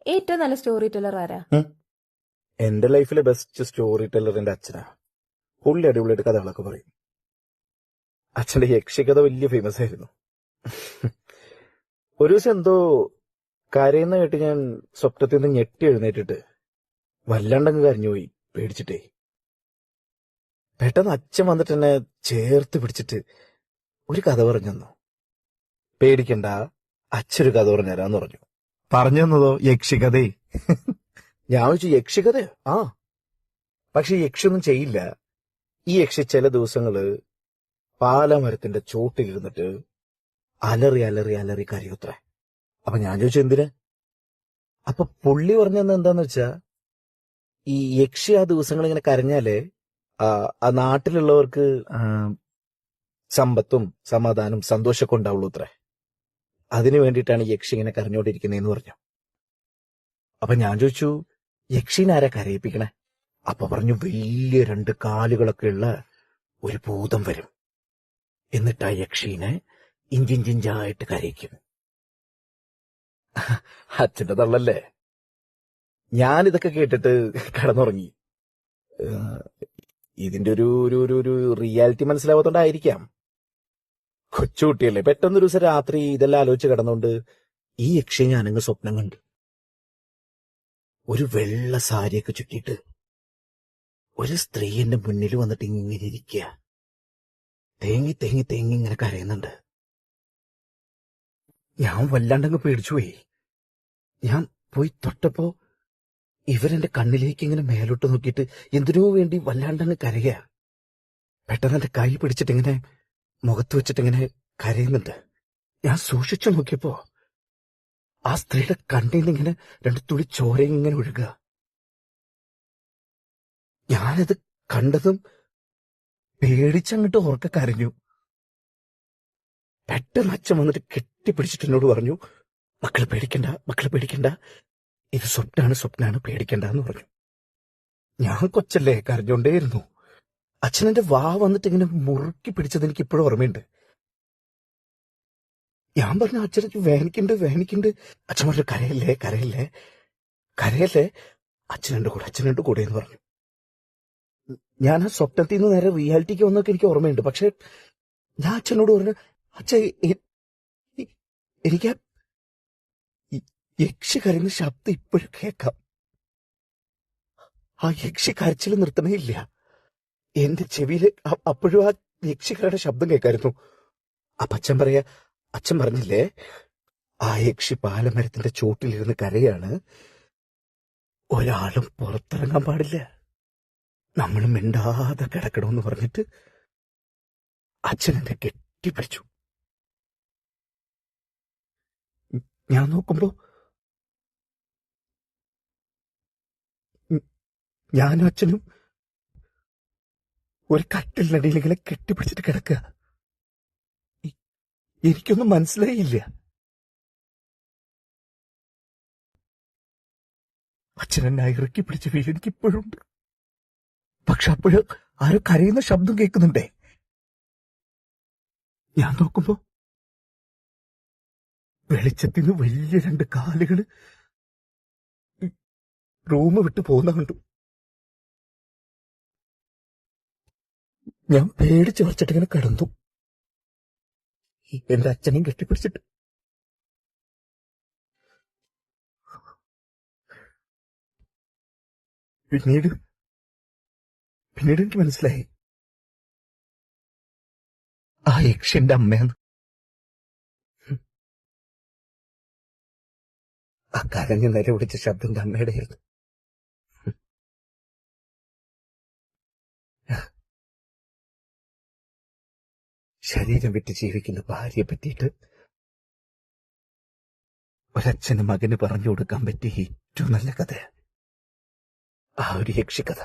ഏറ്റവും നല്ല story teller ആരാ? എന്റെ ലൈഫിലെ ബെസ്റ്റ് സ്റ്റോറി ടെല്ലർ എന്റെ അച്ഛനാ. പുള്ളി അടിപൊളിയായിട്ട് കഥകളൊക്കെ പറയും. അച്ഛന്റെ യക്ഷികഥ വലിയ ഫേമസ് ആയിരുന്നു. ഒരു ദിവസം എന്തോ കരയുന്ന കേട്ട് ഞാൻ സ്വപ്നത്തിൽ നിന്ന് ഞെട്ടി എഴുന്നേറ്റിട്ട് വല്ലാണ്ടങ്ങ് കരഞ്ഞുപോയി, പേടിച്ചിട്ടേ. പെട്ടെന്ന് അച്ഛൻ വന്നിട്ട് എന്നെ ചേർത്ത് പിടിച്ചിട്ട് ഒരു കഥ പറഞ്ഞു തന്നു. പേടിക്കണ്ട, അച്ഛനൊരു കഥ പറഞ്ഞുതരാന്ന് പറഞ്ഞു. പറഞ്ഞു തന്നതോ യക്ഷികഥേ. ഞാൻ ചോദിച്ചു, യക്ഷികഥയോ? ആ, പക്ഷെ യക്ഷിയൊന്നും ചെയ്യില്ല. ഈ യക്ഷി ചില ദിവസങ്ങള് പാലമരത്തിന്റെ ചോട്ടിലിരുന്നിട്ട് അലറി അലറി അലറി കരയൂത്രേ. അപ്പൊ ഞാൻ ചോദിച്ചു എന്തിന്? അപ്പൊ പുള്ളി പറഞ്ഞത് എന്താന്ന് വെച്ചാ, ഈ യക്ഷി ആ ദിവസങ്ങൾ ഇങ്ങനെ കരഞ്ഞാലേ ആ നാട്ടിലുള്ളവർക്ക് സമ്പത്തും സമാധാനം സന്തോഷമൊക്കെ ഉണ്ടാവുള്ളൂ അത്രേ. അതിനു വേണ്ടിയിട്ടാണ് യക്ഷി ഇങ്ങനെ കരഞ്ഞോണ്ടിരിക്കുന്നതെന്ന് പറഞ്ഞു. അപ്പൊ ഞാൻ ചോദിച്ചു, യക്ഷീനെ ആരാ കരയിപ്പിക്കണേ? അപ്പൊ പറഞ്ഞു, വലിയ 2 കാലുകളൊക്കെ ഉള്ള ഒരു ഭൂതം വരും, എന്നിട്ട് ആ യക്ഷീനെ ഇഞ്ചിഞ്ചിഞ്ചായിട്ട് കരയിക്കും. അച്ഛന്റെ തള്ളല്ലേ. ഞാനിതൊക്കെ കേട്ടിട്ട് കിടന്നുറങ്ങി. ഇതിന്റെ ഒരു റിയാലിറ്റി മനസ്സിലാവാത്തോണ്ടായിരിക്കാം. കൊച്ചുകുട്ടിയല്ലേ. പെട്ടെന്നൊരു ദിവസം രാത്രി ഇതെല്ലാം ആലോചിച്ച് കിടന്നുകൊണ്ട് ഈ യക്ഷി ഞാനങ്ങ് സ്വപ്നം കണ്ടു. ഒരു വെള്ള സാരിയൊക്കെ ചുറ്റിയിട്ട് ഒരു സ്ത്രീ എന്റെ മുന്നിൽ വന്നിട്ട് ഇങ്ങനെ ഇരിക്കുക. തേങ്ങി തേങ്ങി തേങ്ങി ഇങ്ങനെ കരയുന്നുണ്ട്. ഞാൻ വല്ലാണ്ടങ്ങ് പേടിച്ചുപോയി. ഞാൻ പോയി തൊട്ടപ്പോ ഇവരെന്റെ കണ്ണിലേക്ക് ഇങ്ങനെ മേലോട്ട് നോക്കിയിട്ട് എന്തിനോ വേണ്ടി വല്ലാണ്ടങ്ങ് കരയുക. പെട്ടെന്ന് എന്റെ കൈ പിടിച്ചിട്ട് ഇങ്ങനെ മുഖത്ത് വെച്ചിട്ട് ഇങ്ങനെ കരയുന്നുണ്ട്. ഞാൻ സൂക്ഷിച്ചു നോക്കിയപ്പോ ആ സ്ത്രീയുടെ കണ്ണിൽ നിന്ന് ഇങ്ങനെ 2 തുള്ളി ചോരയും ഇങ്ങനെ ഒഴുകുക. ഞാനത് കണ്ടതും പേടിച്ചങ്ങോട്ട് ഉറക്കെ കരഞ്ഞു. പെട്ടെന്ന് അച്ഛൻ വന്നിട്ട് കെട്ടിപ്പിടിച്ചിട്ട് എന്നോട് പറഞ്ഞു, മക്കളെ പേടിക്കണ്ട, മക്കളെ പേടിക്കണ്ട, ഇത് സ്വപ്നാണ്, പേടിക്കണ്ടെന്ന് പറഞ്ഞു. ഞാൻ കൊച്ചല്ലേ, കരഞ്ഞോണ്ടേയിരുന്നു. അച്ഛനെന്റെ വാ വന്നിട്ട് ഇങ്ങനെ മുറുക്കി പിടിച്ചത് എനിക്ക് ഇപ്പോഴും ഓർമ്മയുണ്ട്. ഞാൻ പറഞ്ഞു, അച്ഛനെ വേനിക്കുണ്ട്. അച്ഛൻ പറഞ്ഞു, കരയല്ലേ കരയല്ലേ കരയല്ലേ, അച്ഛനുണ്ട് കൂടെ എന്ന് പറഞ്ഞു. ഞാൻ ആ സ്വപ്നത്തിൽ നിന്ന് നേരെ റിയാലിറ്റിക്ക് വന്നൊക്കെ എനിക്ക് ഓർമ്മയുണ്ട്. പക്ഷെ ഞാൻ അച്ഛനോട് പറഞ്ഞു, അച്ഛൻ എനിക്ക് യക്ഷി കരയുന്ന ശബ്ദം ഇപ്പോഴും കേൾക്കാം. ആ യക്ഷി കരച്ചിൽ നിർത്തണേ ഇല്ല. എന്റെ ചെവിയില് അപ്പോഴും ആ യക്ഷിക്കാരുടെ ശബ്ദം കേൾക്കായിരുന്നു. അപ്പൊ അച്ഛൻ പറഞ്ഞില്ലേ, ആ യക്ഷി പാലമരത്തിന്റെ ചോട്ടിലിരുന്ന് കരയാണ്, ഒരാളും പുറത്തിറങ്ങാൻ പാടില്ല, നമ്മൾ മിണ്ടാതെ കിടക്കണമെന്ന് പറഞ്ഞിട്ട് അച്ഛൻ എന്നെ കെട്ടിപ്പിടിച്ചു. ഞാൻ നോക്കുമ്പോ ഞാനും അച്ഛനും ഒരു കട്ടിലിനടിയിൽ ഇങ്ങനെ കെട്ടിപ്പിടിച്ചിട്ട് കിടക്കുക. എനിക്കൊന്നും മനസ്സിലായില്ല. അച്ഛനെന്നെ ഇറക്കി പിടിച്ച ഫീൽ എനിക്കിപ്പോഴുണ്ട്. പക്ഷെ അപ്പോഴും ആരോ കരയുന്ന ശബ്ദം കേൾക്കുന്നുണ്ടേ. ഞാൻ നോക്കുമ്പോ വെളിച്ചത്തിന് വലിയ 2 കാലുകള് റൂം വിട്ട് പോകുന്ന കണ്ടു. ഞാൻ പേടിച്ച് വച്ചിട്ടിങ്ങനെ കിടന്നു, എന്റെ അച്ഛനെയും കെട്ടിപ്പിടിച്ചിട്ട്. പിന്നീട് എനിക്ക് മനസ്സിലായി, ആ യക്ഷന്റെ അമ്മയെന്ന്. ആ കരഞ്ഞ് നിലവിളിച്ച ശബ്ദം അമ്മയുടെ ആയിരുന്നു. ശരീരം വിട്ട് ജീവിക്കുന്ന ഭാര്യയെ പറ്റിയിട്ട് ഒരച്ഛന് മകന് പറഞ്ഞു കൊടുക്കാൻ പറ്റിയ ഏറ്റവും നല്ല കഥ ആ ഒരു യക്ഷിക്കഥ.